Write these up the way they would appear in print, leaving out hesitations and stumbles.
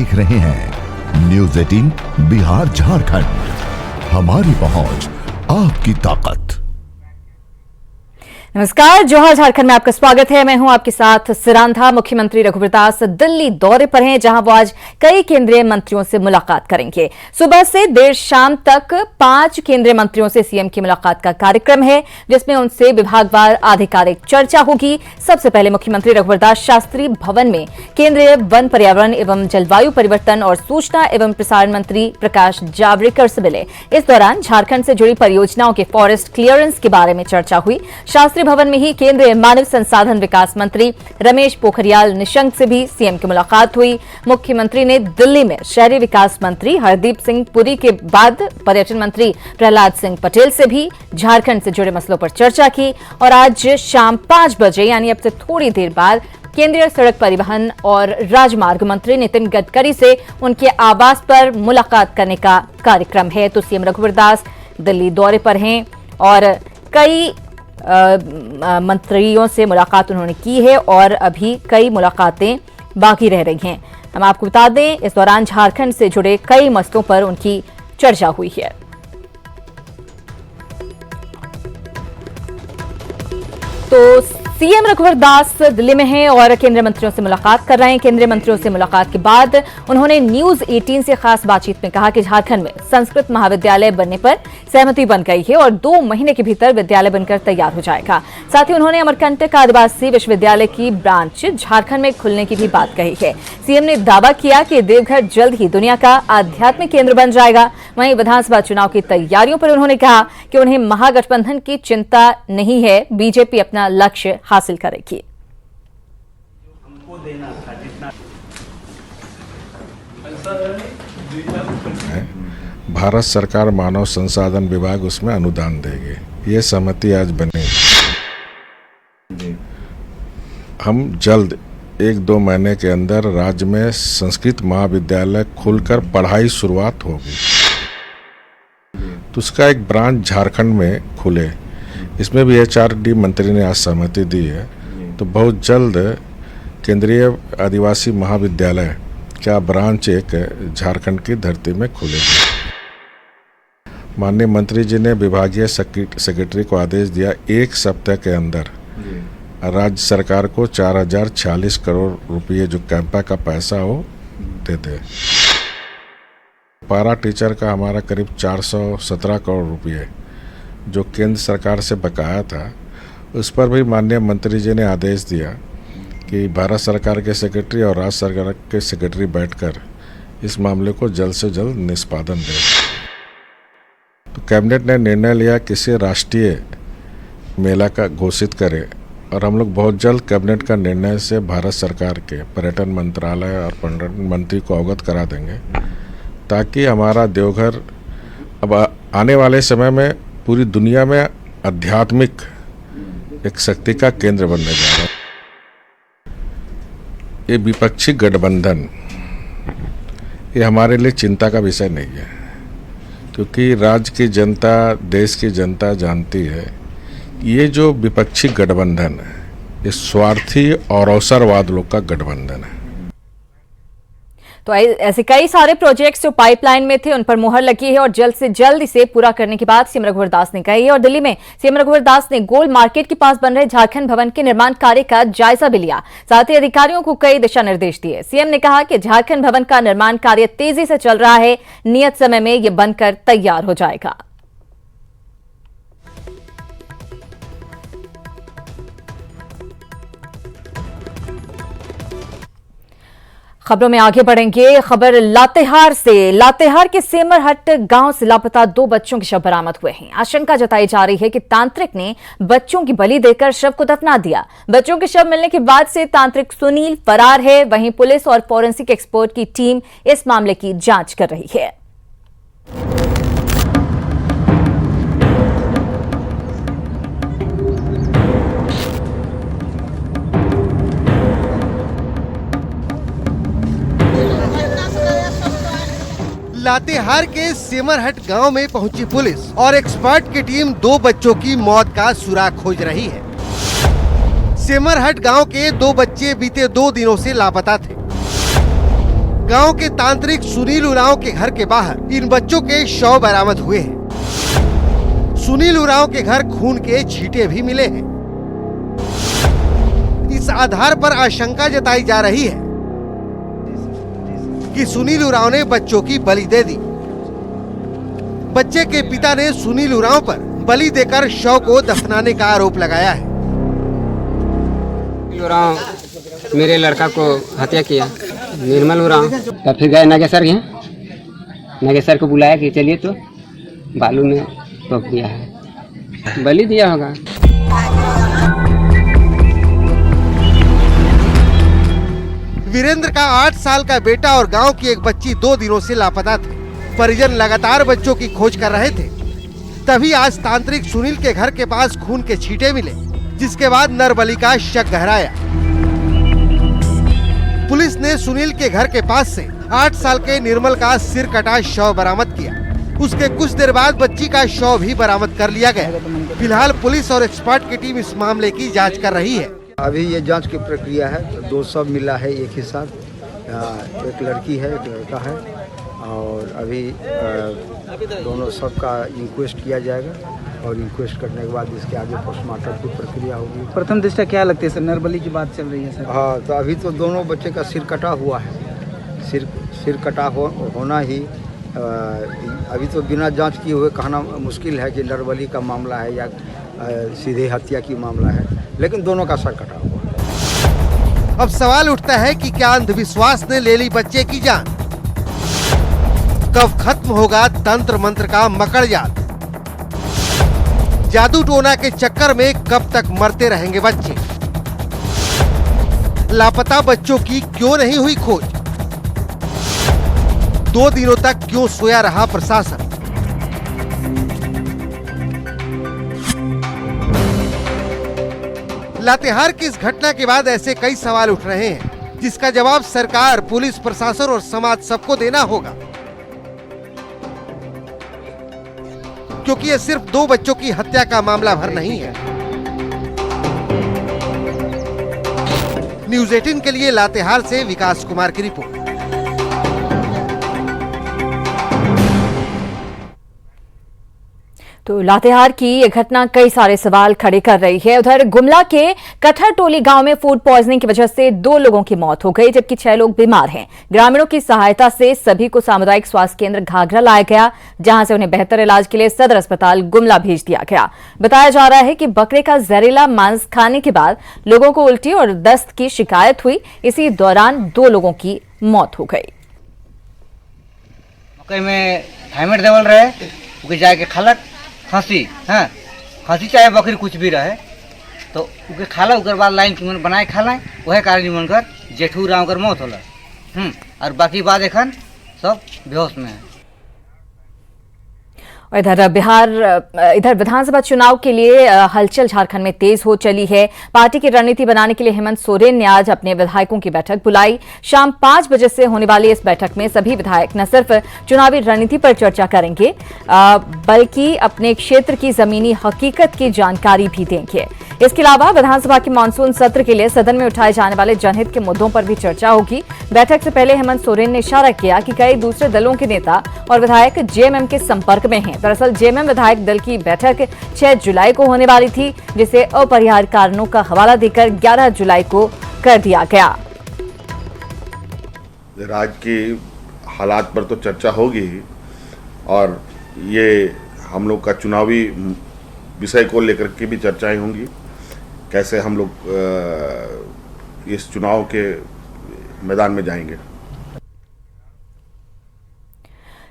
देख रहे हैं न्यूज़ 18 बिहार झारखंड, हमारी पहुंच आपकी ताकत। नमस्कार, जोहार झारखंड में आपका स्वागत है। मैं हूं आपके साथ सिरांधा। मुख्यमंत्री रघुवर दास दिल्ली दौरे पर हैं, जहां वो आज कई केंद्रीय मंत्रियों से मुलाकात करेंगे। सुबह से देर शाम तक 5 केंद्रीय मंत्रियों से सीएम की मुलाकात का कार्यक्रम है, जिसमें उनसे विभागवार आधिकारिक चर्चा होगी। सबसे पहले मुख्यमंत्री रघुवर दास शास्त्री भवन में केंद्रीय वन, पर्यावरण एवं जलवायु परिवर्तन और सूचना एवं प्रसारण मंत्री प्रकाश जावड़ेकर से मिले। इस दौरान झारखंड से जुड़ी परियोजनाओं के फॉरेस्ट क्लियरेंस के बारे में चर्चा हुई। शास्त्री भवन में ही केंद्रीय मानव संसाधन विकास मंत्री रमेश पोखरियाल निशंक से भी सीएम की मुलाकात हुई। मुख्यमंत्री ने दिल्ली में शहरी विकास मंत्री हरदीप सिंह पुरी के बाद पर्यटन मंत्री प्रहलाद सिंह पटेल से भी झारखंड से जुड़े मसलों पर चर्चा की। और आज शाम 5 बजे यानी अब से थोड़ी देर बाद केंद्रीय सड़क परिवहन और राजमार्ग मंत्री नितिन गडकरी से उनके आवास पर मुलाकात करने का कार्यक्रम है। तो सीएम रघुवर दास दिल्ली दौरे पर हैं और कई मंत्रियों से मुलाकात उन्होंने की है और अभी कई मुलाकातें बाकी रह रही हैं। हम आपको बता दें, इस दौरान झारखंड से जुड़े कई मसलों पर उनकी चर्चा हुई है। तो सीएम रघुवर दास दिल्ली में हैं और केंद्रीय मंत्रियों से मुलाकात कर रहे हैं। केंद्रीय मंत्रियों से मुलाकात के बाद उन्होंने न्यूज़ 18 से खास बातचीत में कहा कि झारखंड में संस्कृत महाविद्यालय बनने पर सहमति बन गई है और 2 महीने के भीतर विद्यालय बनकर तैयार हो जाएगा। साथ ही उन्होंने अमरकंटक आदिवासी विश्वविद्यालय की ब्रांच झारखंड में खुलने की भी बात कही है। सीएम ने दावा किया कि देवघर जल्द ही दुनिया का आध्यात्मिक केंद्र बन जाएगा। वहीं विधानसभा चुनाव की तैयारियों पर उन्होंने कहा कि उन्हें महागठबंधन की चिंता नहीं है, बीजेपी अपना लक्ष्य हासिल करेगी। भारत सरकार मानव संसाधन विभाग उसमें अनुदान देगी। ये सहमति आज बनी। हम जल्द 1-2 महीने के अंदर राज्य में संस्कृत महाविद्यालय खुलकर पढ़ाई शुरुआत होगी। तो उसका एक ब्रांच झारखंड में खुले, इसमें भी HRD मंत्री ने आज सहमति दी है। तो बहुत जल्द केंद्रीय आदिवासी महाविद्यालय का ब्रांच एक झारखंड की धरती में खुलेगी। माननीय मंत्री जी ने विभागीय सेक्रेटरी को आदेश दिया 1 सप्ताह के अंदर राज्य सरकार को 4046 करोड़ रुपये जो कैंपा का पैसा हो दे दे। पारा टीचर का हमारा करीब 417 करोड़ रुपये जो केंद्र सरकार से बकाया था, उस पर भी माननीय मंत्री जी ने आदेश दिया कि भारत सरकार के सेक्रेटरी और राज्य सरकार के सेक्रेटरी बैठकर इस मामले को जल्द से जल्द निष्पादन दें। तो कैबिनेट ने निर्णय लिया किसी राष्ट्रीय मेला का घोषित करे और हम लोग बहुत जल्द कैबिनेट का निर्णय से भारत सरकार के पर्यटन मंत्रालय और पर्यटन मंत्री को अवगत करा देंगे, ताकि हमारा देवघर अब आने वाले समय में पूरी दुनिया में आध्यात्मिक एक शक्ति का केंद्र बनने जा रहा है। ये विपक्षी गठबंधन ये हमारे लिए चिंता का विषय नहीं है, क्योंकि राज्य की जनता, देश की जनता जानती है ये जो विपक्षी गठबंधन है ये स्वार्थी और अवसरवाद लोग का गठबंधन है। तो ऐसे कई सारे प्रोजेक्ट्स जो पाइपलाइन में थे उन पर मुहर लगी है और जल्द से जल्द इसे पूरा करने की बात सीएम रघुवर दास ने कही है। और दिल्ली में सीएम रघुवर दास ने गोल मार्केट के पास बन रहे झारखंड भवन के निर्माण कार्य का जायजा भी लिया। साथ ही अधिकारियों को कई दिशा निर्देश दिए। सीएम ने कहा कि झारखंड भवन का निर्माण कार्य तेजी से चल रहा है, नियत समय में यह बनकर तैयार हो जाएगा। खबरों में आगे बढ़ेंगे। खबर लातेहार से। लातेहार के सेमरहट गांव से लापता 2 बच्चों के शव बरामद हुए हैं। आशंका जताई जा रही है कि तांत्रिक ने बच्चों की बलि देकर शव को दफना दिया। बच्चों के शव मिलने के बाद से तांत्रिक सुनील फरार है। वहीं पुलिस और फॉरेंसिक एक्सपर्ट की टीम इस मामले की जांच कर रही है। लातेहार के सेमरहट गांव में पहुंची पुलिस और एक्सपर्ट की टीम 2 बच्चों की मौत का सुराग खोज रही है। सेमरहट गांव के 2 बच्चे बीते 2 दिनों से लापता थे। गांव के तांत्रिक सुनील उरांव के घर के बाहर इन बच्चों के शव बरामद हुए हैं। सुनील उरांव के घर खून के छींटे भी मिले हैं। इस आधार पर आशंका जताई जा रही है कि सुनील उरांव ने बच्चों की बलि दे दी। बच्चे के पिता ने सुनील उरांव पर बलि देकर शव को दफनाने का आरोप लगाया है। उरांव मेरे लड़का को हत्या किया, निर्मल उरांव। तब फिर गए नागेसर के, नागेसर को बुलाया कि चलिए, तो बालू में तोप दिया है, बलि दिया होगा। वीरेंद्र का 8 साल का बेटा और गांव की एक बच्ची 2 दिनों से लापता थे। परिजन लगातार बच्चों की खोज कर रहे थे। तभी आज तांत्रिक सुनील के घर के पास खून के छींटे मिले, जिसके बाद नरबली का शक गहराया। पुलिस ने सुनील के घर के पास से 8 साल के निर्मल का सिर कटा शव बरामद किया। उसके कुछ देर बाद बच्ची का शव भी बरामद कर लिया गया। फिलहाल पुलिस और एक्सपर्ट की टीम इस मामले की जांच कर रही है। अभी ये जांच की प्रक्रिया है। 2 शव मिला है एक ही साथ, एक लड़की है, एक लड़का है, और अभी दोनों शव का इंक्वेस्ट किया जाएगा और इंक्वेस्ट करने के बाद इसके आगे पोस्टमार्टम की प्रक्रिया होगी। प्रथम दृष्टया क्या लगती है सर, नरबली की बात चल रही है सर? हाँ, तो अभी तो दोनों बच्चे का सिर कटा हुआ है। सिर कटा होना ही अभी तो बिना जांच किए हुए कहना मुश्किल है कि नरबली का मामला है या सीधे हत्या की मामला है, लेकिन दोनों का सर कटा हुआ है। अब सवाल उठता है कि क्या अंधविश्वास ने ले ली बच्चे की जान? कब खत्म होगा तंत्र मंत्र का मकड़ जाल? जादू टोना के चक्कर में कब तक मरते रहेंगे बच्चे? लापता बच्चों की क्यों नहीं हुई खोज? 2 दिनों तक क्यों सोया रहा प्रशासन? लातेहार की इस घटना के बाद ऐसे कई सवाल उठ रहे हैं, जिसका जवाब सरकार, पुलिस, प्रशासन और समाज सबको देना होगा, क्योंकि ये सिर्फ 2 बच्चों की हत्या का मामला भर नहीं है। न्यूज़ 18 के लिए लातेहार से विकास कुमार की रिपोर्ट। तो लातेहार की ये घटना कई सारे सवाल खड़े कर रही है। उधर गुमला के कठर टोली गांव में फूड पॉइजनिंग की वजह से 2 लोगों की मौत हो गई, जबकि 6 लोग बीमार हैं। ग्रामीणों की सहायता से सभी को सामुदायिक स्वास्थ्य केंद्र घाघरा लाया गया, जहां से उन्हें बेहतर इलाज के लिए सदर अस्पताल गुमला भेज दिया गया। बताया जा रहा है कि बकरे का जहरीला मांस खाने के बाद लोगों को उल्टी और दस्त की शिकायत हुई। इसी दौरान 2 लोगों की मौत हो गई। मकई में थाइमेट देवल रहे, उके जाके खलक खांसी, हाँ खांसी चाहे बकरी कुछ भी रहे तो उके खाला, उकर बाद लाइन की मन बनाए खालाए, वह कारण मन कर जेठू राम कर मौत होला। और बाकी बात एखन सब बेहोश में है। और इधर विधानसभा चुनाव के लिए हलचल झारखंड में तेज हो चली है। पार्टी की रणनीति बनाने के लिए हेमंत सोरेन ने आज अपने विधायकों की बैठक बुलाई। शाम 5 बजे से होने वाली इस बैठक में सभी विधायक न सिर्फ चुनावी रणनीति पर चर्चा करेंगे, बल्कि अपने क्षेत्र की जमीनी हकीकत की जानकारी भी देंगे। इसके अलावा विधानसभा के मानसून सत्र के लिए सदन में उठाए जाने वाले जनहित के मुद्दों पर भी चर्चा होगी। बैठक से पहले हेमंत सोरेन ने इशारा किया कि कई दूसरे दलों के नेता और विधायक जेएमएम के संपर्क में हैं। दरअसल जेएमएम विधायक दल की बैठक 6 जुलाई को होने वाली थी, जिसे अपरिहार्य कारणों का हवाला देकर 11 जुलाई को कर दिया गया। राज्य की हालात पर तो चर्चा होगी और ये हम लोग का चुनावी विषय को लेकर के भी चर्चाएं होंगी। कैसे हम लोग इस चुनाव के मैदान में जाएंगे।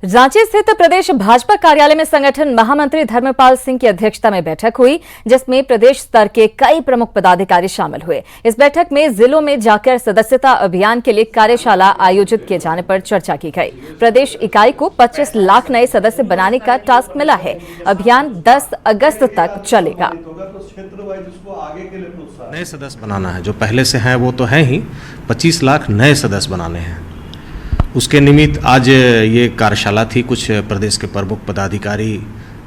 रांची स्थित प्रदेश भाजपा कार्यालय में संगठन महामंत्री धर्मपाल सिंह की अध्यक्षता में बैठक हुई, जिसमें प्रदेश स्तर के कई प्रमुख पदाधिकारी शामिल हुए। इस बैठक में जिलों में जाकर सदस्यता अभियान के लिए कार्यशाला आयोजित किए जाने पर चर्चा की गई। प्रदेश इकाई को 25 लाख नए सदस्य बनाने का टास्क मिला है। अभियान 10 अगस्त तक चलेगा। नए सदस्य बनाना है, जो पहले से हैं वो तो हैं ही, 25 लाख नए सदस्य बनाने हैं। उसके निमित्त आज ये कार्यशाला थी। कुछ प्रदेश के प्रमुख पदाधिकारी,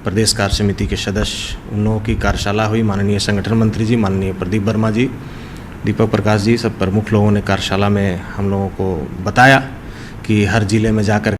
प्रदेश कार्य समिति के सदस्य, उन लोगों की कार्यशाला हुई। माननीय संगठन मंत्री जी, माननीय प्रदीप वर्मा जी, दीपक प्रकाश जी, सब प्रमुख लोगों ने कार्यशाला में हम लोगों को बताया कि हर जिले में जाकर